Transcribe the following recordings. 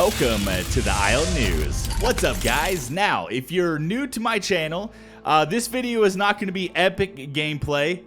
welcome to the Isle News. What's up, guys? Now, if you're new to my channel, this video is not going to be epic gameplay.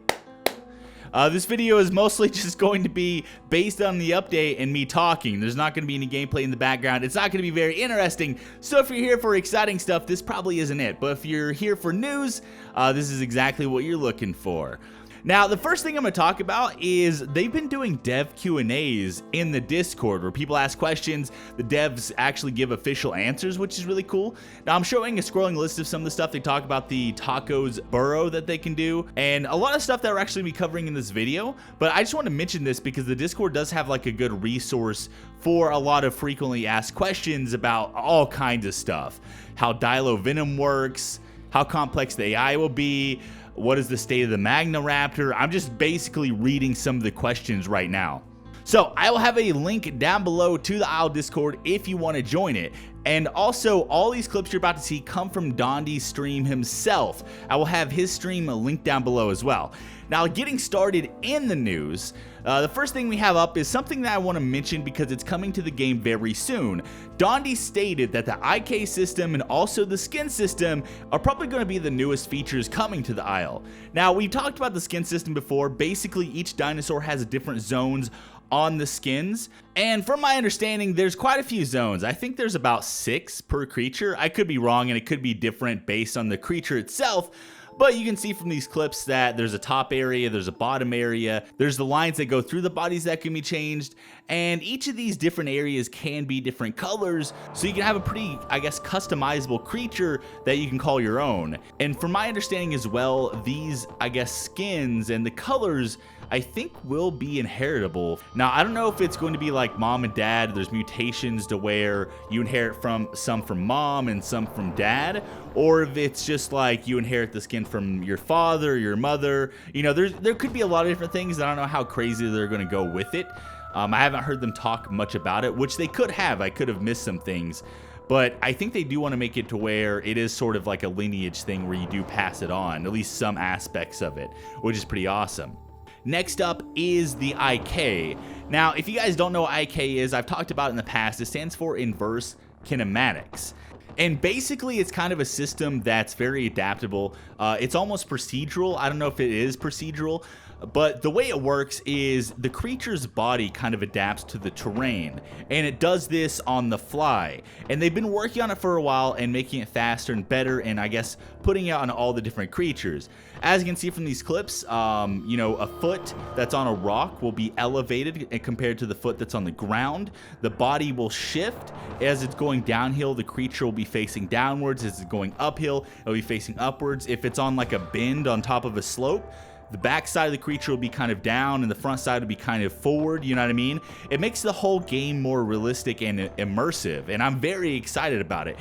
This video is mostly just going to be based on the update and me talking. There's not going to be any gameplay in the background. It's not going to be very interesting. So if you're here for exciting stuff, this probably isn't it. But if you're here for news, this is exactly what you're looking for. Now, the first thing I'm going to talk about is they've been doing dev Q&As in the Discord where people ask questions, the devs actually give official answers, which is really cool. Now, I'm showing a scrolling list of some of the stuff they talk about, the tacos burrow that they can do, and a lot of stuff that we're actually be covering in this video. But I just want to mention this because the Discord does have like a good resource for a lot of frequently asked questions about all kinds of stuff. How Dilo Venom works, how complex the AI will be, what is the state of the Magna Raptor. I'm just basically reading some of the questions right now. So I will have a link down below to the Isle Discord if you want to join it. And also, all these clips you're about to see come from Dondi's stream himself. I will have his stream linked down below as well. Now, getting started in the news, the first thing we have up is something that I want to mention because it's coming to the game very soon. Dondi stated that the IK system and also the skin system are probably going to be the newest features coming to the Isle. Now, we've talked about the skin system before. Basically, each dinosaur has different zones on the skins, and from my understanding, there's quite a few zones. I think there's about 6 per creature. I could be wrong, and it could be different based on the creature itself. But you can see from these clips that there's a top area, there's a bottom area, there's the lines that go through the bodies that can be changed, and each of these different areas can be different colors, so you can have a pretty, I guess, customizable creature that you can call your own. And from my understanding as well, these, I guess, skins and the colors, I think, will be inheritable. Now, I don't know if it's going to be like mom and dad. There's mutations to where you inherit from some from mom and some from dad, or if it's just like you inherit the skin from your father, your mother. You know, there could be a lot of different things. I don't know how crazy they're going to go with it. I haven't heard them talk much about it, which they could have. I could have missed some things. But I think they do want to make it to where it is sort of like a lineage thing where you do pass it on, at least some aspects of it, which is pretty awesome. Next up is the IK. Now, if you guys don't know what IK is, I've talked about it in the past. It stands for Inverse Kinematics. And basically, it's kind of a system that's very adaptable. It's almost procedural. I don't know if it is procedural, but the way it works is the creature's body kind of adapts to the terrain, and it does this on the fly. And they've been working on it for a while and making it faster and better, and I guess putting it on all the different creatures. As you can see from these clips, you know, a foot that's on a rock will be elevated compared to the foot that's on the ground. The body will shift. As it's going downhill, the creature will be facing downwards. As it's going uphill, it'll be facing upwards. If it's on like a bend on top of a slope, the back side of the creature will be kind of down and the front side will be kind of forward, you know what I mean? It makes the whole game more realistic and immersive, and I'm very excited about it.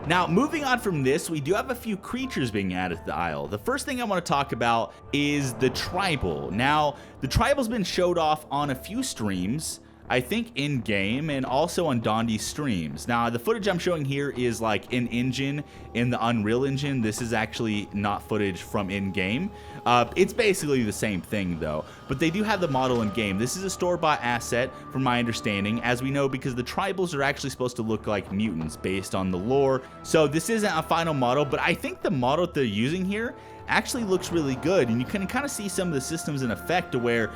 Now, moving on from this, we do have a few creatures being added to the Isle. The first thing I want to talk about is the tribal. Now, the tribal's been showed off on a few streams, I think in-game, and also on Dondi's streams. Now, the footage I'm showing here is like in-engine, in the Unreal Engine. This is actually not footage from in-game. It's basically the same thing, though. But they do have the model in-game. This is a store-bought asset, from my understanding, as we know, because the tribals are actually supposed to look like mutants based on the lore. So this isn't a final model, but I think the model that they're using here actually looks really good, and you can kind of see some of the systems in effect to where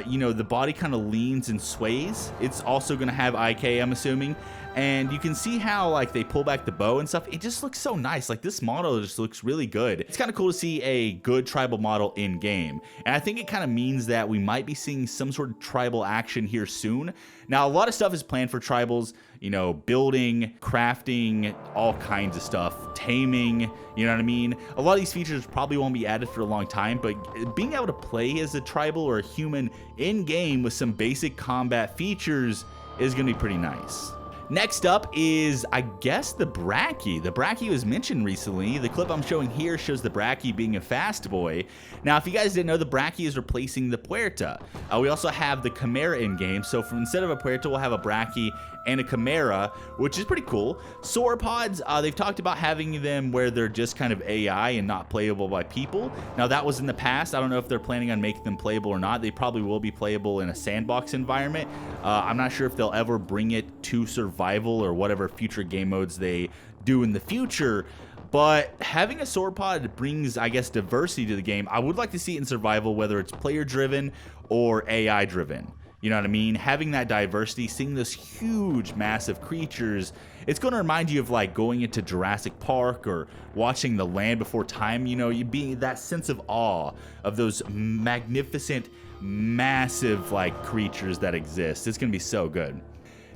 you know, the body kind of leans and sways. It's also going to have IK, I'm assuming, and you can see how like they pull back the bow and stuff. It just looks so nice. Like, this model just looks really good. It's kind of cool to see a good tribal model in game, and I think it kind of means that we might be seeing some sort of tribal action here soon. Now, a lot of stuff is planned for tribals, you know, building, crafting, all kinds of stuff, taming, you know what I mean? A lot of these features probably won't be added for a long time, but being able to play as a tribal or a human in-game with some basic combat features is going to be pretty nice. Next up is, I guess, the BRACHI. The BRACHI was mentioned recently. The clip I'm showing here shows the BRACHI being a fast boy. Now, if you guys didn't know, the BRACHI is replacing the Puerta. We also have the Chimera in game, so instead of a Puerta, we'll have a BRACHI and a Chimera, which is pretty cool. Sauropods, they've talked about having them where they're just kind of AI and not playable by people. Now, that was in the past. I don't know if they're planning on making them playable or not. They probably will be playable in a sandbox environment. I'm not sure if they'll ever bring it to survival survival or whatever future game modes they do in the future. But having a sword pod brings, I guess, diversity to the game. I would like to see it in survival, whether it's player driven or AI driven. You know what I mean? Having that diversity, seeing those huge, massive creatures, it's going to remind you of like going into Jurassic Park or watching The Land Before Time. You know, you being that sense of awe of those magnificent, massive like creatures that exist. It's going to be so good.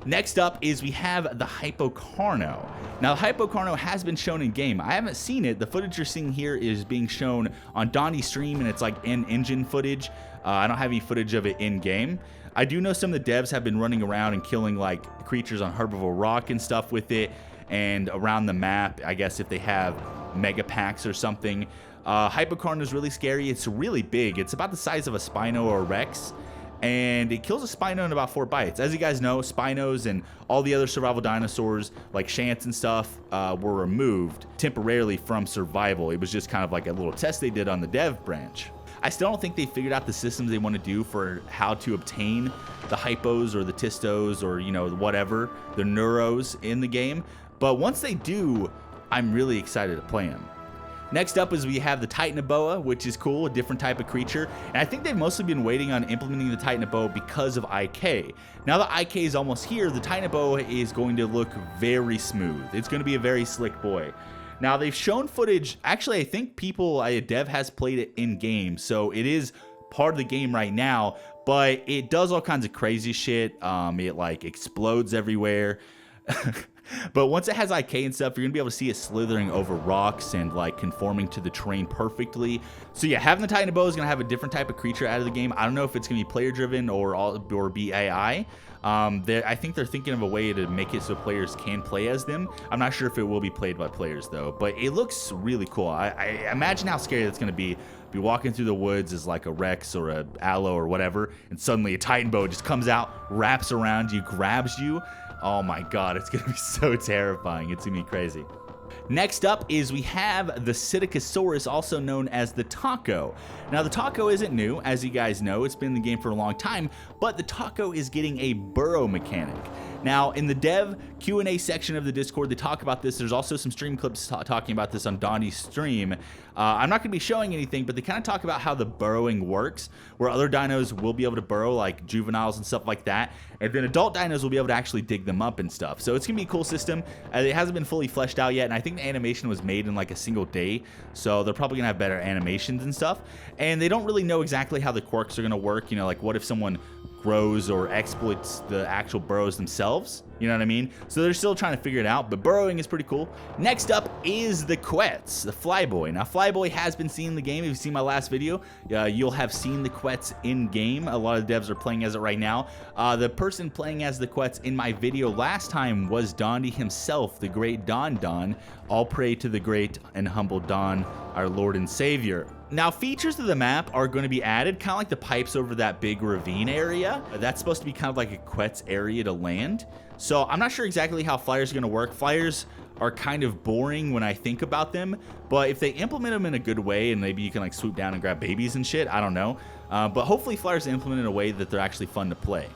Next up is we have the HYPO CARNO. Now, the HYPO CARNO has been shown in game. I haven't seen it. The footage you're seeing here is being shown on Donnie's stream, and it's like in-engine footage. I don't have any footage of it in game. I do know some of the devs have been running around and killing like creatures on Herbivore Rock and stuff with it, and around the map, I guess if they have mega packs or something. HYPO CARNO is really scary. It's really big. It's about the size of a Spino or a Rex, and it kills a Spino in about 4 bites. As you guys know, Spinos and all the other survival dinosaurs like Shants and stuff were removed temporarily from survival. It was just kind of like a little test they did on the dev branch. I still don't think they figured out the systems they want to do for how to obtain the hypos or the tistos or, you know, whatever, the neuros in the game. But once they do, I'm really excited to play them. Next up is we have the TITANOBOA, which is cool, a different type of creature. And I think they've mostly been waiting on implementing the TITANOBOA because of IK. Now that IK is almost here, the TITANOBOA is going to look very smooth. It's going to be a very slick boy. Now, they've shown footage. Actually, I think dev has played it in game, so it is part of the game right now, but it does all kinds of crazy shit. It like explodes everywhere. But once it has IK and stuff, you're gonna be able to see it slithering over rocks and like conforming to the terrain perfectly. So yeah, having the TITANOBOA is gonna have a different type of creature out of the game. I don't know if it's gonna be player driven or be AI. I think they're thinking of a way to make it so players can play as them. I'm not sure if it will be played by players though, but it looks really cool. I imagine how scary that's gonna be walking through the woods as like a Rex or a Allo or whatever, and suddenly a TITANOBOA just comes out, wraps around you, grabs you. Oh my god, it's gonna be so terrifying. It's gonna be crazy. Next up is we have the Psittacosaurus, also known as the Taco. Now, the Taco isn't new, as you guys know. It's been in the game for a long time, but the Taco is getting a burrow mechanic. Now, in the dev Q&A section of the Discord, they talk about this. There's also some stream clips talking about this on Donnie's stream. I'm not going to be showing anything, but they kind of talk about how the burrowing works, where other dinos will be able to burrow, like juveniles and stuff like that, and then adult dinos will be able to actually dig them up and stuff. So it's going to be a cool system. It hasn't been fully fleshed out yet, and I think the animation was made in like a single day, so they're probably going to have better animations and stuff. And they don't really know exactly how the quirks are going to work. You know, like what if someone grows or exploits the actual burrows themselves? You know what I mean? So they're still trying to figure it out, but burrowing is pretty cool. Next up is the QUETZ, the Flyboy. Now, Flyboy has been seen in the game. If you've seen my last video, you'll have seen the QUETZ in game. A lot of devs are playing as it right now. The person playing as the QUETZ in my video last time was Donnie himself, the great Don. All pray to the great and humble Don, our Lord and Savior. Now, features of the map are going to be added, kind of like the pipes over that big ravine area. That's supposed to be kind of like a QUETZ area to land. So I'm not sure exactly how flyers are going to work. Flyers are kind of boring when I think about them, but if they implement them in a good way and maybe you can like swoop down and grab babies and shit, I don't know. But hopefully flyers implement in a way that they're actually fun to play.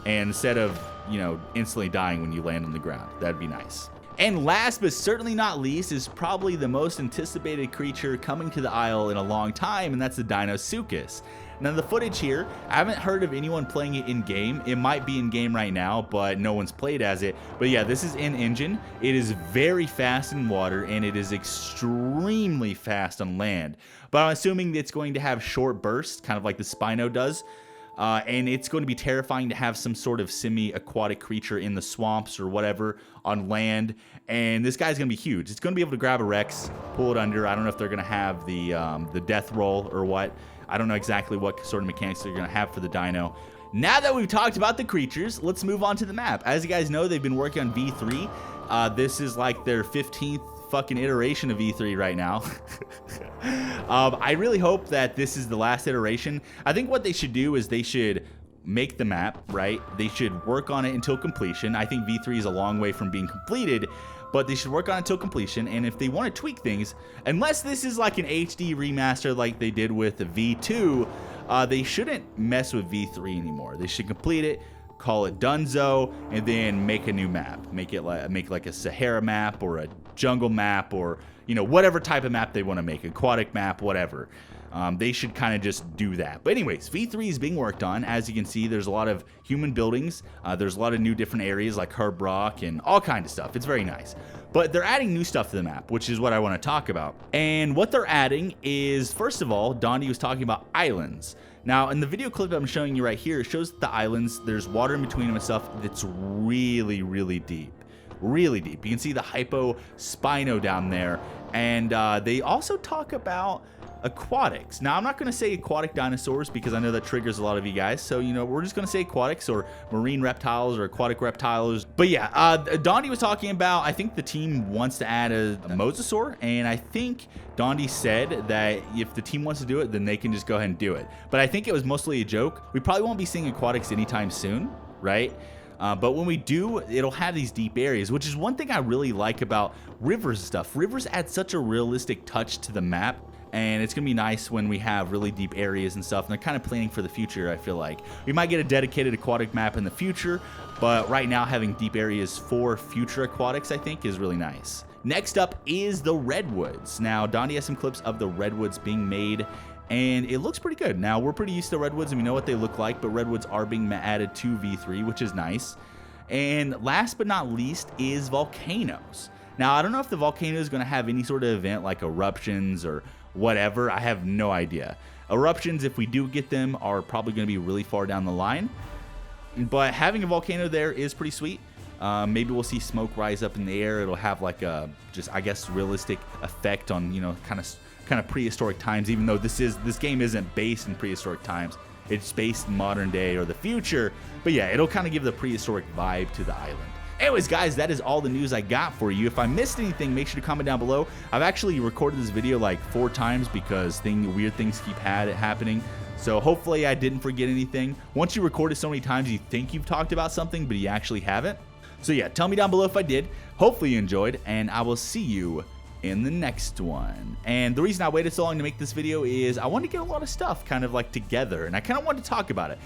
And instead of, you know, instantly dying when you land on the ground, that'd be nice. And last but certainly not least is probably the most anticipated creature coming to the Isle in a long time, and that's the Deinosuchus. Now, the footage here, I haven't heard of anyone playing it in game. It might be in game right now, but no one's played as it. But yeah, this is in engine. It is very fast in water, and it is extremely fast on land. But I'm assuming it's going to have short bursts, kind of like the Spino does. And it's going to be terrifying to have some sort of semi-aquatic creature in the swamps or whatever on land. And this guy's going to be huge. It's going to be able to grab a Rex, pull it under. I don't know if they're going to have the death roll or what. I don't know exactly what sort of mechanics they're going to have for the dino. Now that we've talked about the creatures, let's move on to the map. As you guys know, they've been working on V3. This is like their 15th fucking iteration of E3 right now. I really hope that this is the last iteration. I think what they should do is they should make the map, right? They should work on it until completion. I think V3 is a long way from being completed, but they should work on it until completion. And if they want to tweak things, unless this is like an HD remaster like they did with the V2, they shouldn't mess with V3 anymore. They should complete it, call it Dunzo, and then make a new map. Make like a Sahara map or a jungle map, or whatever type of map they want to make, aquatic map, whatever. They should kind of just do that. But anyways, V3 is being worked on. As you can see, there's a lot of human buildings. There's a lot of new different areas like Herbrock and all kinds of stuff. It's very nice. But they're adding new stuff to the map, which is what I want to talk about. And what they're adding is, first of all, Dondi was talking about islands. Now, in the video clip I'm showing you right here, it shows that the islands, there's water in between them and stuff that's really, really deep. Really deep. You can see the HYPO Spino down there. And they also talk about aquatics. Now, I'm not going to say aquatic dinosaurs because I know that triggers a lot of you guys. So, we're just going to say aquatics or marine reptiles or aquatic reptiles. But yeah, Dondi was talking about, I think the team wants to add a mosasaur. And I think Dondi said that if the team wants to do it, then they can just go ahead and do it. But I think it was mostly a joke. We probably won't be seeing aquatics anytime soon, right? But when we do, it'll have these deep areas, which is one thing I really like about rivers and stuff. Rivers add such a realistic touch to the map. And it's going to be nice when we have really deep areas and stuff. And they're kind of planning for the future, I feel like. We might get a dedicated aquatic map in the future, but right now having deep areas for future aquatics, I think, is really nice. Next up is the redwoods. Now, Dondi has some clips of the redwoods being made, and it looks pretty good. Now, we're pretty used to redwoods, and we know what they look like, but redwoods are being added to V3, which is nice. And last but not least is volcanoes. Now, I don't know if the volcano is going to have any sort of event like eruptions or whatever. I have no idea. Eruptions, if we do get them, are probably going to be really far down the line. But having a volcano there is pretty sweet. Maybe we'll see smoke rise up in the air. It'll have like a just, I guess, realistic effect on, kind of prehistoric times, even though this game isn't based in prehistoric times. It's based in modern day or the future. But yeah, it'll kind of give the prehistoric vibe to the island. Anyways, guys, that is all the news I got for you. If I missed anything, make sure to comment down below. I've actually recorded this video like 4 times because weird things keep happening. So hopefully I didn't forget anything. Once you record it so many times, you think you've talked about something, but you actually haven't. So yeah, tell me down below if I did. Hopefully you enjoyed, and I will see you in the next one. And the reason I waited so long to make this video is I wanted to get a lot of stuff kind of like together, and I kind of wanted to talk about it.